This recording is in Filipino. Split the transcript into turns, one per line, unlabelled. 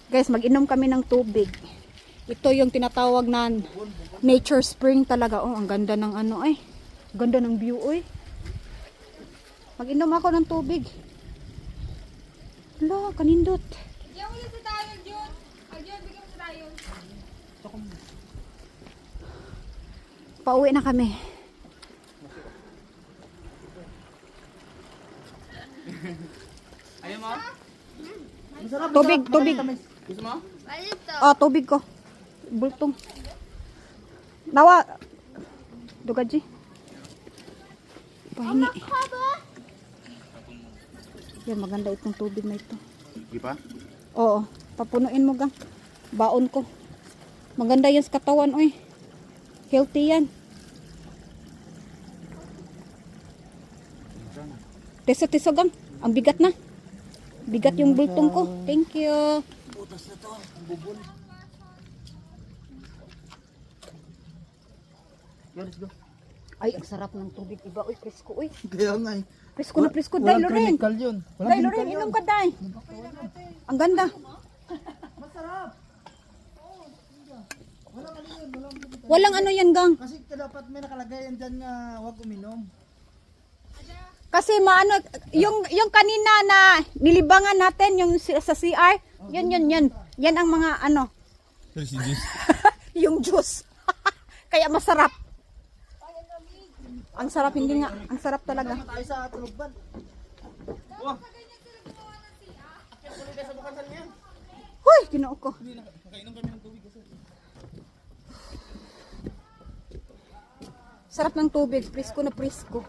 Guys, mag-inom kami ng tubig. Ito yung tinatawag na nature spring talaga. Oh, ang ganda ng ano ay. Ganda ng view oy. Mag-inom ako ng tubig. Hala, kanindot.
Diyan ulit sa tayo, Jun. Jun, bigyan mo sa tayo.
Pauwi na kami.
Ayaw mo?
Tubig, tubig.
Gusto mo?
Oh, tubig ko. Bultong. Nawa. Dugadji. Pahingi. Yan, maganda itong tubig na ito.
Di pa?
Oo, papunuin mo gang. Baon ko. Maganda yan sa katawan, oy. Healthy yan. Tiso-tiso gang. Ang bigat na. Bigat yung bultong ko. Thank you.
Butas na to. Ang bubol. Let's go.
Ay, ang sarap ng tubig. Iba, oy, presko, oy.
Kaya nga eh.
Presko na presko. Day, Loren.
chemical yun.
Day, Loren, inom ka, day. Ang ganda. Walang ano yan, gang.
Kasi dapat may nakalagay yan dyan nga huwag uminom.
Kasi maano, yung kanina na nilibangan natin, yung sa CR, yun. Yan ang mga ano, yung juice. Kaya masarap. Ang sarap, hindi nga. Ang sarap talaga.
Tayo sa tulugban. Wah! Akit tuloy ka sa bukasan niya.
Huy, kinuok ko.
Nakainom kami ng tubig kasi.
Sarap ng tubig. Prisko na prisko.